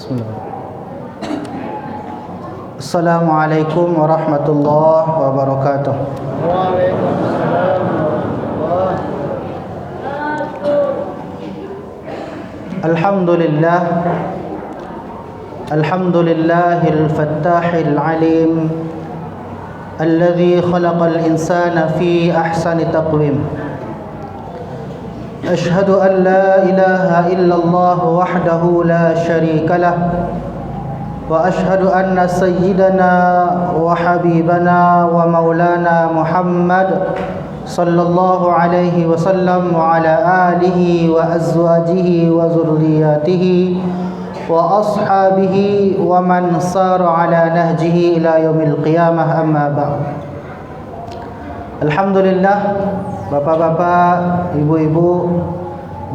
Bismillah. Assalamualaikum warahmatullahi wabarakatuh. Waalaikumsalam warahmatullahi. Alhamdulillah. Alhamdulillahil fattahil alim alladzi khalaqal insana fi ahsani taqwim. Ashhadu an la ilaha illallah wahdahu la syarika lah wa ashhadu anna sayyidana wa habibana wa maulana Muhammad sallallahu alaihi wasallam wa ala alihi wa azwajihi wa zurriyatihi wa ashabihi wa man sara ala nahjihi ila yaumil qiyamah, amma ba'd. Alhamdulillah, bapak-bapak, ibu-ibu,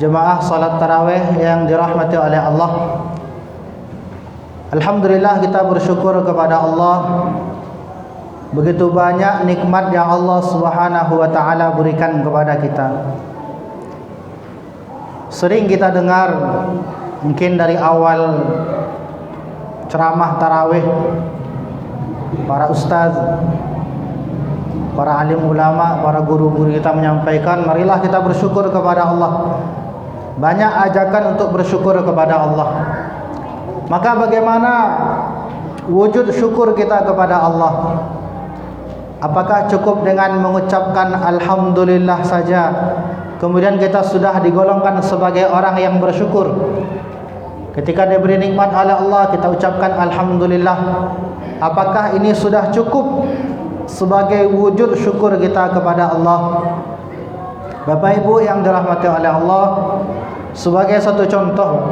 jemaah salat tarawih yang dirahmati oleh Allah. Alhamdulillah, kita bersyukur kepada Allah. Begitu banyak nikmat yang Allah Subhanahu wa taala berikan kepada kita. Sering kita dengar mungkin dari awal ceramah tarawih para ustaz, para alim ulama, para guru-guru kita menyampaikan, marilah kita bersyukur kepada Allah. Banyak ajakan untuk bersyukur kepada Allah. Maka bagaimana wujud syukur kita kepada Allah? Apakah cukup dengan mengucapkan alhamdulillah saja, kemudian kita sudah digolongkan sebagai orang yang bersyukur? Ketika diberi nikmat oleh Allah, kita ucapkan alhamdulillah. Apakah ini sudah cukup sebagai wujud syukur kita kepada Allah? Bapak Ibu yang dirahmati oleh Allah, sebagai satu contoh,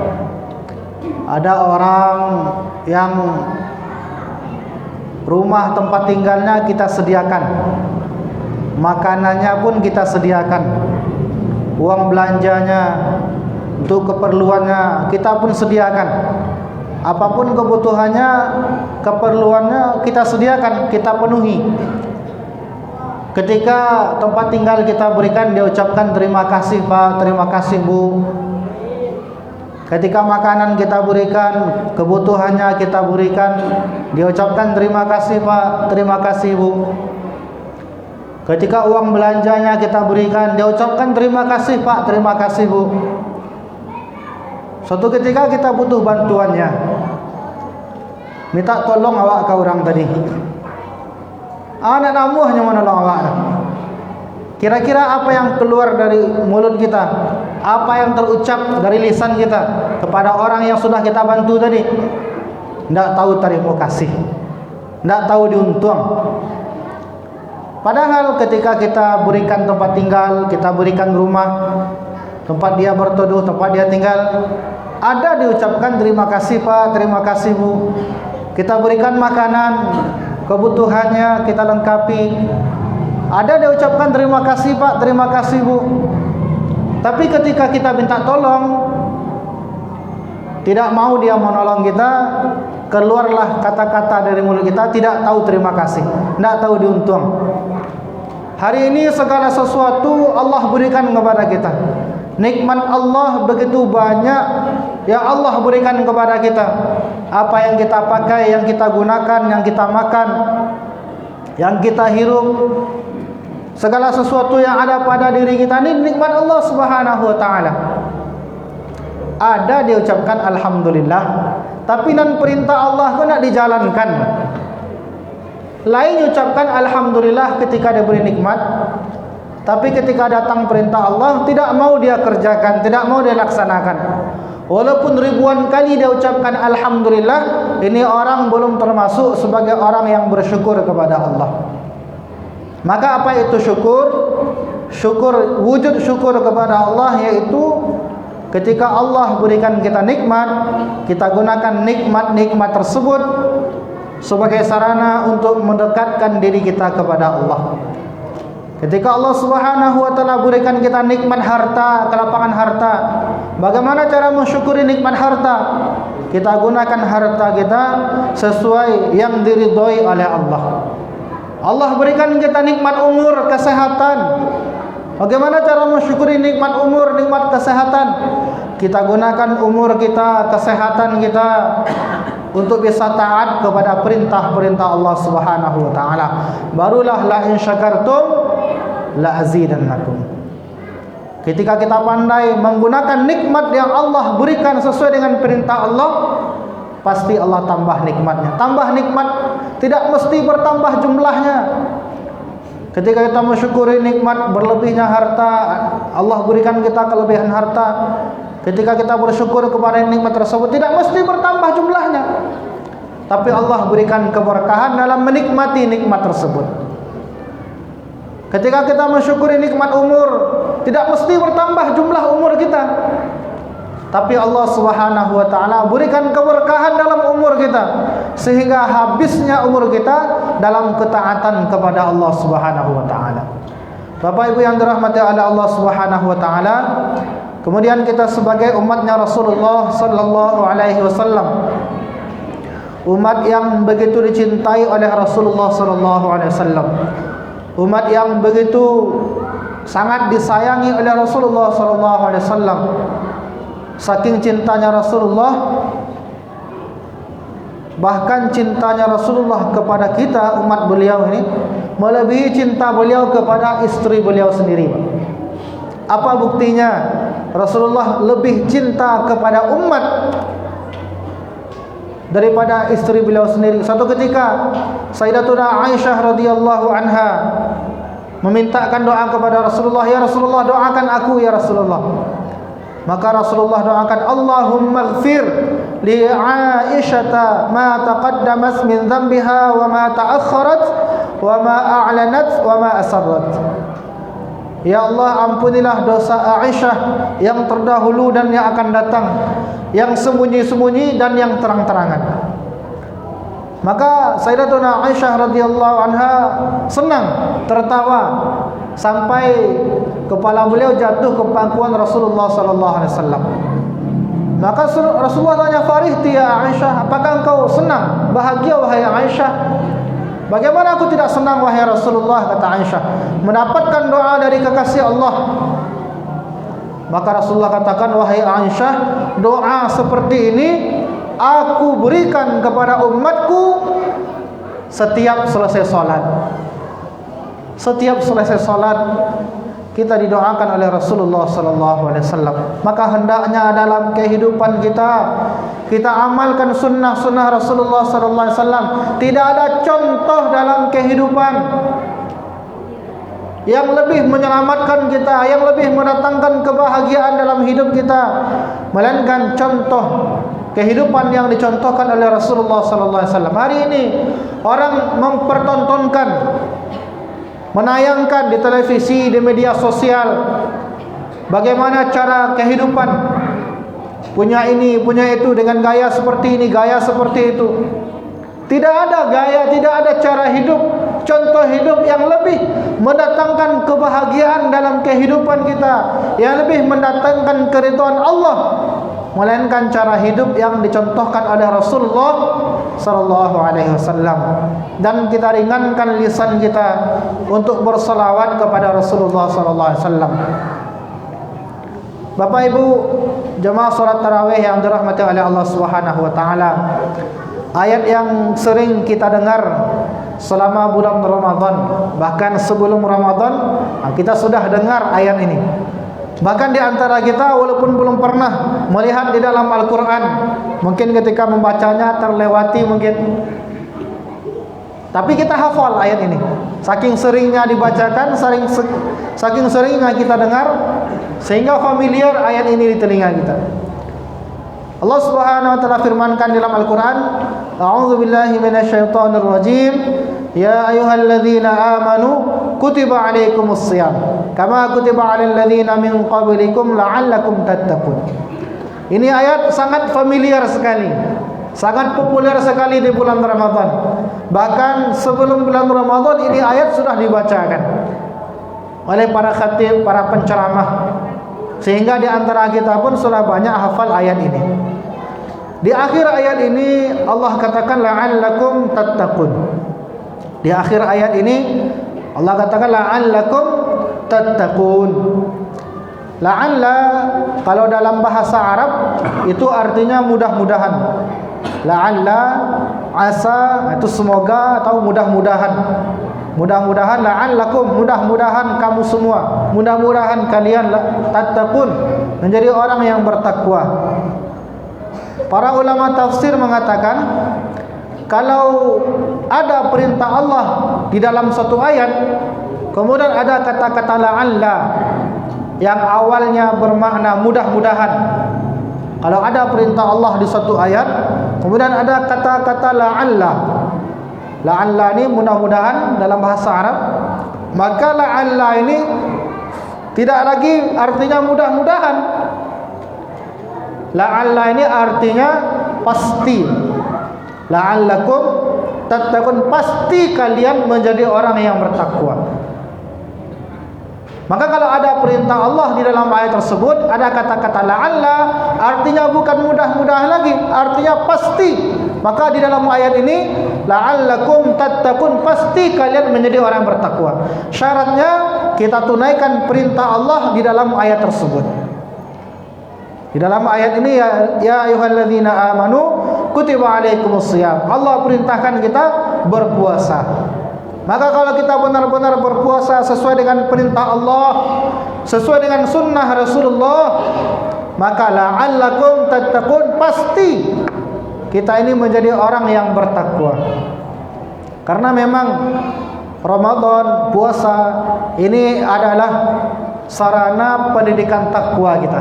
ada orang yang rumah tempat tinggalnya kita sediakan, makanannya pun kita sediakan, uang belanjanya untuk keperluannya kita pun sediakan. Apapun kebutuhannya, keperluannya kita sediakan, kita penuhi. Ketika tempat tinggal kita berikan, dia ucapkan terima kasih Pak, terima kasih Bu. Ketika makanan kita berikan, kebutuhannya kita berikan, dia ucapkan terima kasih Pak, terima kasih Bu. Ketika uang belanjanya kita berikan, dia ucapkan terima kasih Pak, terima kasih Bu. Suatu ketika kita butuh bantuannya, minta tolong awak ke orang tadi. Anak namu hanya menolong awak. Kira-kira apa yang keluar dari mulut kita, apa yang terucap dari lisan kita kepada orang yang sudah kita bantu tadi? Tidak tahu terima kasih, tidak tahu diuntung. Padahal ketika kita berikan tempat tinggal, kita berikan rumah, tempat dia berteduh, tempat dia tinggal, ada diucapkan terima kasih Pak, terima kasih Bu. Kita berikan makanan, kebutuhannya kita lengkapi, ada diucapkan terima kasih Pak, terima kasih Bu. Tapi ketika kita minta tolong, tidak mau dia menolong kita, keluarlah kata-kata dari mulut kita, tidak tahu terima kasih, tidak tahu diuntung. Hari ini segala sesuatu Allah berikan kepada kita. Nikmat Allah begitu banyak yang Allah berikan kepada kita. Apa yang kita pakai, yang kita gunakan, yang kita makan, yang kita hirup, segala sesuatu yang ada pada diri kita ini nikmat Allah Subhanahu wa taala. Ada diucapkan alhamdulillah, tapi nan perintah Allah pun nak dijalankan. Lain ucapkan alhamdulillah ketika diberi nikmat, tapi ketika datang perintah Allah tidak mau dia kerjakan, tidak mau dia laksanakan. Walaupun ribuan kali dia ucapkan alhamdulillah, ini orang belum termasuk sebagai orang yang bersyukur kepada Allah. Maka apa itu syukur? Syukur, wujud syukur kepada Allah yaitu ketika Allah berikan kita nikmat, kita gunakan nikmat-nikmat tersebut sebagai sarana untuk mendekatkan diri kita kepada Allah. Ketika Allah Subhanahu wa taala berikan kita nikmat harta, kelapangan harta, bagaimana cara mensyukuri nikmat harta? Kita gunakan harta kita sesuai yang diridhoi oleh Allah. Allah berikan kita nikmat umur, kesehatan. Bagaimana cara mensyukuri nikmat umur, nikmat kesehatan? Kita gunakan umur kita, kesehatan kita untuk bisa taat kepada perintah-perintah Allah Subhanahu wa taala. Barulah la in syakartum la azidannakum. Ketika kita pandai menggunakan nikmat yang Allah berikan sesuai dengan perintah Allah, pasti Allah tambah nikmatnya. Tambah nikmat tidak mesti bertambah jumlahnya. Ketika kita mensyukuri nikmat berlebihnya harta, Allah berikan kita kelebihan harta. Ketika kita bersyukur kepada nikmat tersebut, tidak mesti bertambah jumlahnya, tapi Allah berikan keberkahan dalam menikmati nikmat tersebut. Ketika kita mensyukuri nikmat umur, tidak mesti bertambah jumlah umur kita, tapi Allah Subhanahu wa taala berikan keberkahan dalam umur kita, sehingga habisnya umur kita dalam ketaatan kepada Allah Subhanahu wa taala. Bapak Ibu yang dirahmati oleh Allah Subhanahu wa taala, kemudian kita sebagai umatnya Rasulullah sallallahu alaihi wasallam, umat yang begitu dicintai oleh Rasulullah sallallahu alaihi wasallam, umat yang begitu sangat disayangi oleh Rasulullah sallallahu alaihi wasallam. Saking cintanya Rasulullah, bahkan cintanya Rasulullah kepada kita umat beliau ini melebihi cinta beliau kepada istri beliau sendiri. Apa buktinya? Rasulullah lebih cinta kepada umat daripada istri beliau sendiri. Satu ketika Sayyidatuna Aisyah radhiyallahu anha memintakan doa kepada Rasulullah, "Ya Rasulullah, doakan aku ya Rasulullah." Maka Rasulullah doakan, "Allahumma ighfir li Aisyata ma taqaddamat min dhanbiha wa ma ta'akhkharat wa ma a'lanat wa ma asarrat." Ya Allah, ampunilah dosa Aisyah yang terdahulu dan yang akan datang, yang sembunyi-sembunyi dan yang terang-terangan. Maka Sayyidatuna Aisyah radhiyallahu anha senang, tertawa sampai kepala beliau jatuh ke pangkuan Rasulullah sallallahu alaihi wasallam. Maka Rasulullah tanya, "Farihti ya Aisyah, apakah engkau senang, bahagia wahai Aisyah?" "Bagaimana aku tidak senang wahai Rasulullah," kata Aisyah, "mendapatkan doa dari kekasih Allah." Maka Rasulullah katakan, "Wahai Aisyah, doa seperti ini aku berikan kepada umatku setiap selesai salat." Setiap selesai salat kita didoakan oleh Rasulullah sallallahu alaihi wasallam. Maka hendaknya dalam kehidupan kita amalkan sunnah-sunnah Rasulullah sallallahu alaihi wasallam. Tidak ada contoh dalam kehidupan yang lebih menyelamatkan kita, yang lebih mendatangkan kebahagiaan dalam hidup kita, melainkan contoh kehidupan yang dicontohkan oleh Rasulullah sallallahu alaihi wasallam. Hari ini orang mempertontonkan, menayangkan di televisi, di media sosial bagaimana cara kehidupan, punya ini, punya itu, dengan gaya seperti ini, gaya seperti itu. Tidak ada gaya, tidak ada cara hidup, contoh hidup yang lebih mendatangkan kebahagiaan dalam kehidupan kita, yang lebih mendatangkan keridhaan Allah, melainkan cara hidup yang dicontohkan oleh Rasulullah sallallahu alaihi wasallam. Dan kita ringankan lisan kita untuk berselawat kepada Rasulullah sallallahu alaihi wasallam. Bapak Ibu jemaah salat tarawih yang dirahmati oleh Allah Subhanahu wa taala, ayat yang sering kita dengar selama bulan Ramadan, bahkan sebelum Ramadan kita sudah dengar ayat ini. Bahkan di antara kita walaupun belum pernah melihat di dalam Al-Quran, mungkin ketika membacanya terlewati mungkin, tapi kita hafal ayat ini. Saking seringnya dibacakan, saking seringnya kita dengar, sehingga familiar ayat ini di telinga kita. Allah Subhanahu wa taala firmankan dalam Al-Quran, "A'udzubillahi minasyaitonir rajim. Ya ayyuhalladzina amanu kutiba alaikumus shiyam kama kutiba alal ladzina min qablikum la'allakum tattaqun." Ini ayat sangat familiar sekali, sangat populer sekali di bulan Ramadan. Bahkan sebelum bulan Ramadan ini ayat sudah dibacakan oleh para khatib, para penceramah, sehingga di antara kita pun sudah banyak hafal ayat ini. Di akhir ayat ini Allah katakan la'allakum tattaqun. Di akhir ayat ini Allah katakan la'allakum tattaqun. La'alla kalau dalam bahasa Arab itu artinya mudah-mudahan. La'alla, asa itu semoga atau mudah-mudahan. Mudah-mudahan, la'allakum, mudah-mudahan kamu semua, mudah-mudahan kalian tattaqun, menjadi orang yang bertakwa. Para ulama tafsir mengatakan kalau ada perintah Allah di dalam satu ayat, kemudian ada kata-kata la'alla yang awalnya bermakna mudah-mudahan. Kalau ada perintah Allah di satu ayat, kemudian ada kata-kata la'alla. La'alla ini mudah-mudahan dalam bahasa Arab. Maka la'alla ini tidak lagi artinya mudah-mudahan. La'alla ini artinya pasti. La'allakum tattaqun, pasti kalian menjadi orang yang bertakwa. Maka kalau ada perintah Allah di dalam ayat tersebut, ada kata-kata la'alla, artinya bukan mudah-mudahan lagi, artinya pasti. Maka di dalam ayat ini la'allakum tattaqun, pasti kalian menjadi orang bertakwa. Syaratnya kita tunaikan perintah Allah di dalam ayat tersebut. Di dalam ayat ini ya ayyuhalladzina amanu kutiba alaikumusshiyam. Allah perintahkan kita berpuasa. Maka kalau kita benar-benar berpuasa sesuai dengan perintah Allah, sesuai dengan sunnah Rasulullah, maka la'allakum tattaqun, pasti kita ini menjadi orang yang bertakwa. Karena memang Ramadan, puasa ini adalah sarana pendidikan takwa kita.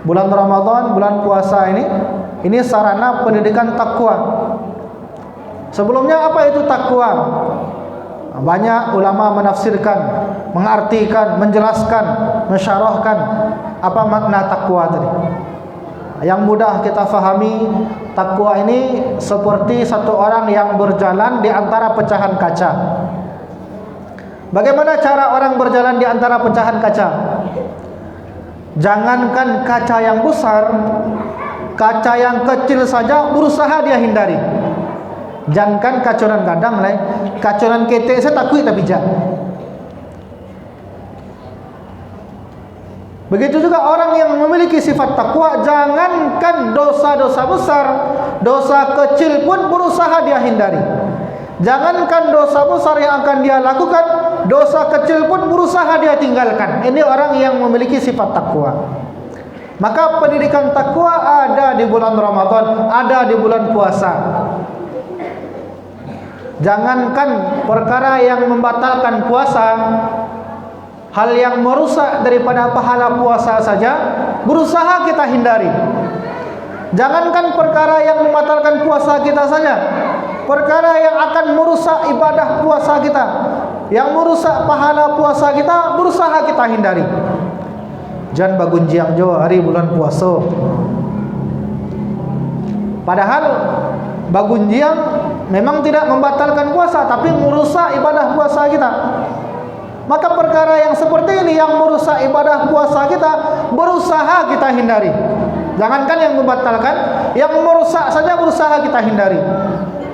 Bulan Ramadan, bulan puasa ini sarana pendidikan takwa. Sebelumnya apa itu takwa? Banyak ulama menafsirkan, mengartikan, menjelaskan, mensyarahkan apa makna takwa tadi. Yang mudah kita fahami, takwa ini seperti satu orang yang berjalan di antara pecahan kaca. Bagaimana cara orang berjalan di antara pecahan kaca? Jangankan kaca yang besar, kaca yang kecil saja berusaha dia hindari. Jangankan kacoran gadang lah, kacoran ketek saya takut tapi jak. Begitu juga orang yang memiliki sifat takwa, jangankan dosa-dosa besar, dosa kecil pun berusaha dia hindari. Jangankan dosa besar yang akan dia lakukan, dosa kecil pun berusaha dia tinggalkan. Ini orang yang memiliki sifat takwa. Maka pendidikan takwa ada di bulan Ramadan, ada di bulan puasa. Jangankan perkara yang membatalkan puasa, hal yang merusak daripada pahala puasa saja berusaha kita hindari. Jangankan perkara yang membatalkan puasa kita saja, perkara yang akan merusak ibadah puasa kita, yang merusak pahala puasa kita, berusaha kita hindari. Jangan bagunjiang jo hari bulan puasa. Padahal bagunjiang memang tidak membatalkan puasa, tapi merusak ibadah puasa kita. Maka perkara yang seperti ini yang merusak ibadah puasa kita, berusaha kita hindari. Jangankan yang membatalkan, yang merusak saja berusaha kita hindari.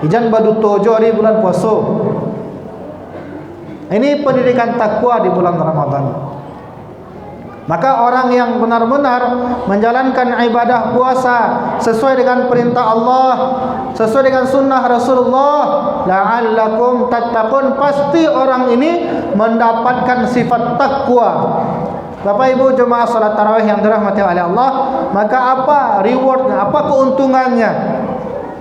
Ijan badu tojo di bulan puasa. Ini pendidikan takwa di bulan Ramadan. Maka orang yang benar-benar menjalankan ibadah puasa sesuai dengan perintah Allah, sesuai dengan sunnah Rasulullah, la'allakum tattaqun, pasti orang ini mendapatkan sifat takwa. Bapak Ibu jemaah salat tarawih yang dirahmati oleh Allah, maka apa rewardnya, apa keuntungannya,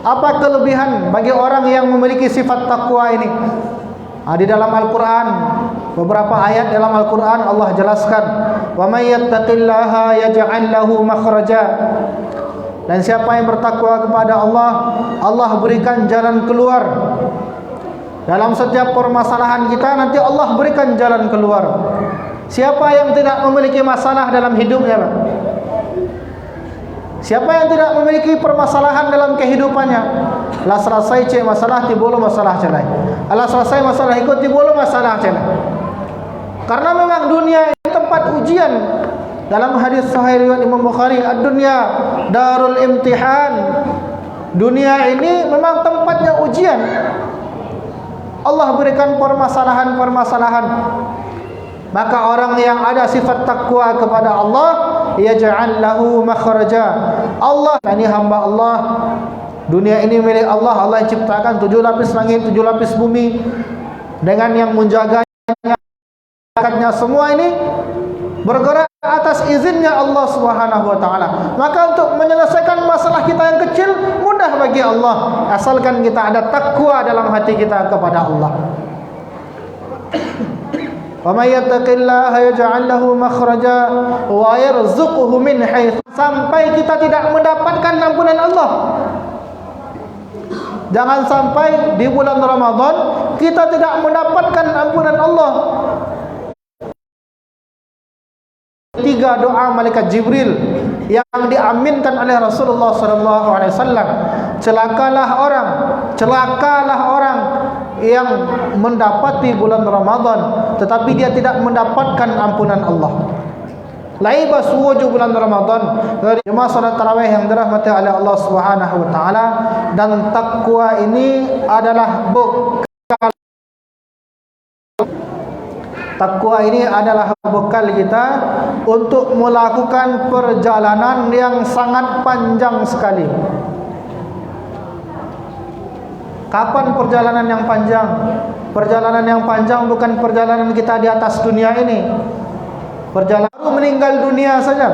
apa kelebihan bagi orang yang memiliki sifat takwa ini? Di dalam Al-Quran, beberapa ayat dalam Al-Quran Allah jelaskan, wa may yattaqillaha yaj'al lahu makhraja. Dan siapa yang bertakwa kepada Allah, Allah berikan jalan keluar. Dalam setiap permasalahan kita nanti Allah berikan jalan keluar. Siapa yang tidak memiliki masalah dalam hidupnya, Pak? Siapa yang tidak memiliki permasalahan dalam kehidupannya? Lah selesai cek masalah tibolo masalah celai. Alah selesai masalah ikut tibolo masalah celai. Karena memang dunia ini tempat ujian. Dalam hadis sahih riwayat Imam Bukhari, ad-dunya darul imtihan. Dunia ini memang tempatnya ujian. Allah berikan permasalahan-permasalahan. Maka orang yang ada sifat takwa kepada Allah, yaj'al lahu makhraja. Allah, ini hamba Allah. Dunia ini milik Allah. Allah yang ciptakan 7 lapis langit, 7 lapis bumi, dengan yang menjaganya. Semua ini bergerak atas izinnya Allah Subhanahu wa taala. Maka untuk menyelesaikan masalah kita yang kecil mudah bagi Allah, asalkan kita ada takwa dalam hati kita kepada Allah. Wa may yattaqillaha yaj'al lahu makhraja wa yarzuqhu min haitsu, sampai kita tidak mendapatkan ampunan Allah. Jangan sampai di bulan Ramadan kita tidak mendapatkan ampunan Allah. 3 doa malaikat Jibril yang diaminkan oleh Rasulullah SAW. Celakalah orang yang mendapati bulan Ramadan tetapi dia tidak mendapatkan ampunan Allah. Laibas wujud bulan Ramadan. Jemaah salat tarawih yang dirahmati oleh Allah Subhanahu wa taala, dan takwa ini adalah bekal. Takwa ini adalah bekal kita untuk melakukan perjalanan yang sangat panjang sekali. Kapan perjalanan yang panjang? Perjalanan yang panjang bukan perjalanan kita di atas dunia ini. Perjalanan meninggal dunia saja.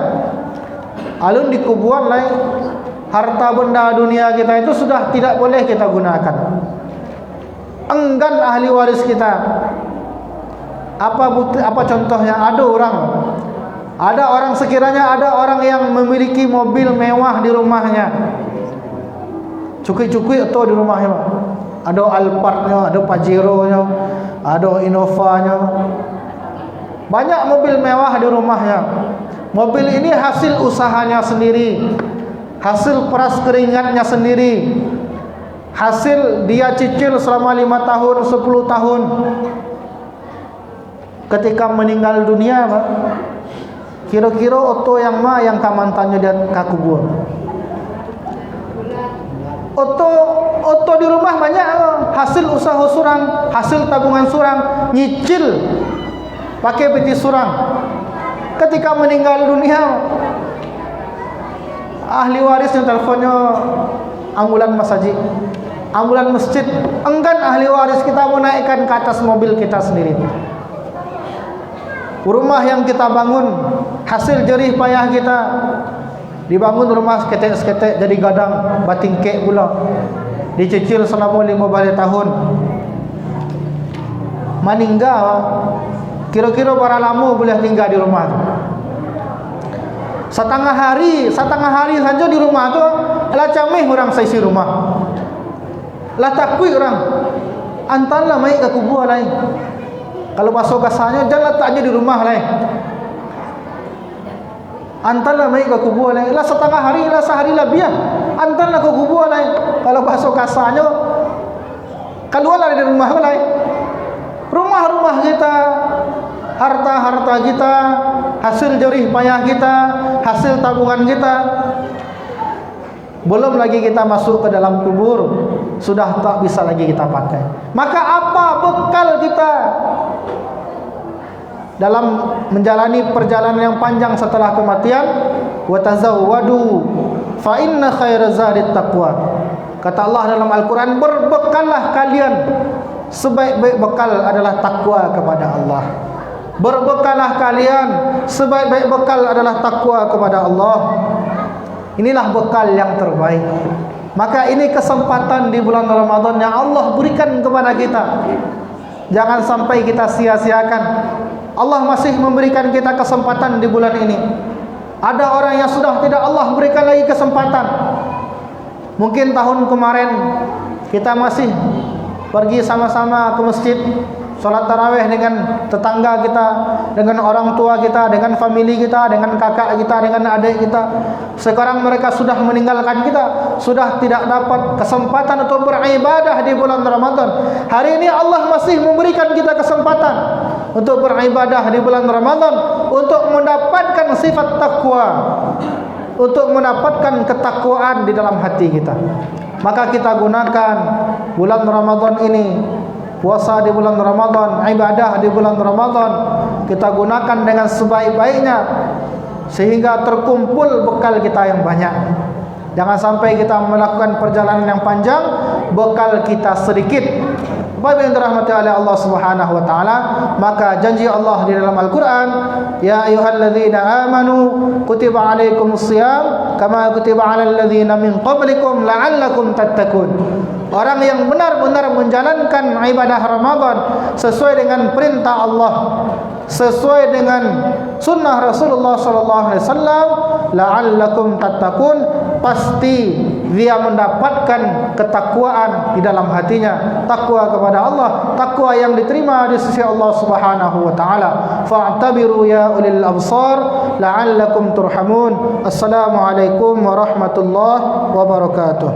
Alun dikuburan lain, harta benda dunia kita itu sudah tidak boleh kita gunakan. Enggan ahli waris kita. Apa contohnya? Ada orang sekiranya ada orang yang memiliki mobil mewah di rumahnya, cukui-cukui atau di rumahnya, ada Alphardnya, ada Pajero-nya, ada Innova-nya, banyak mobil mewah di rumahnya. Mobil ini hasil usahanya sendiri, hasil peras keringatnya sendiri, hasil dia cicil selama 5 tahun, 10 tahun. Ketika meninggal dunia, kira-kira oto yang kamantannya dan kakubur. Oto di rumah banyak, hasil usaha surang, hasil tabungan surang, nyicil pakai peti surang. Ketika meninggal dunia, ahli warisnya teleponnya ambulan masjid, ambulan masjid. Enggan ahli waris kita menaikkan ke atas mobil kita sendiri. Rumah yang kita bangun, hasil jerih payah kita, dibangun rumah seketek-seketek jadi gadang, batingkek pula, dicicil selama 15 tahun. Meninggal, kira-kira para lama boleh tinggal di rumah tu. Setengah hari saja di rumah tu, lah camih orang saisi rumah, lah takui orang, antarlah mai ke kubur lain. Kalau masuk kasarnya, jangan letaknya di rumah lain. Antarlah mai ke kubur lain. Lah setengah hari, lah sehari lah biar. Antarlah ke kubur lain. Kalau masuk kasarnya, keluarlah dari rumah lain. Rumah-rumah kita, harta-harta kita, hasil jerih payah kita, hasil tabungan kita, belum lagi kita masuk ke dalam kubur, sudah tak bisa lagi kita pakai. Maka apa bekal kita dalam menjalani perjalanan yang panjang setelah kematian? Wa tazawwadu fa inna khairaz zadit taqwa. Kata Allah dalam Al-Quran, berbekallah kalian, sebaik-baik bekal adalah takwa kepada Allah. Berbekallah kalian, sebaik-baik bekal adalah takwa kepada Allah. Inilah bekal yang terbaik. Maka ini kesempatan di bulan Ramadan yang Allah berikan kepada kita. Jangan sampai kita sia-siakan. Allah masih memberikan kita kesempatan di bulan ini. Ada orang yang sudah tidak Allah berikan lagi kesempatan. Mungkin tahun kemarin kita masih pergi sama-sama ke masjid, sholat tarawih dengan tetangga kita, dengan orang tua kita, dengan family kita, dengan kakak kita, dengan adik kita. Sekarang mereka sudah meninggalkan kita, sudah tidak dapat kesempatan untuk beribadah di bulan Ramadan. Hari ini Allah masih memberikan kita kesempatan untuk beribadah di bulan Ramadan, untuk mendapatkan sifat takwa, untuk mendapatkan ketakwaan di dalam hati kita. Maka kita gunakan bulan Ramadan ini puasa di bulan Ramadan, ibadah di bulan Ramadan kita gunakan dengan sebaik-baiknya sehingga terkumpul bekal kita yang banyak. Jangan sampai kita melakukan perjalanan yang panjang, bekal kita sedikit. Bapak yang dirahmati oleh Allah Subhanahu wa taala, maka janji Allah di dalam Al-Qur'an, ya ayyuhalladzina amanu kutiba alaikumusiyam kama kutiba alal ladzina min qablikum la'allakum tattaqun. Orang yang benar-benar menjalankan ibadah Ramadan sesuai dengan perintah Allah, sesuai dengan sunnah Rasulullah sallallahu alaihi wasallam, la'allakum tattaqun, pasti dia mendapatkan ketakwaan di dalam hatinya, takwa kepada Allah, takwa yang diterima di sisi Allah Subhanahu wa taala. Fa'tabiru ya ulil absar la'allakum turhamun. Assalamualaikum warahmatullahi wabarakatuh.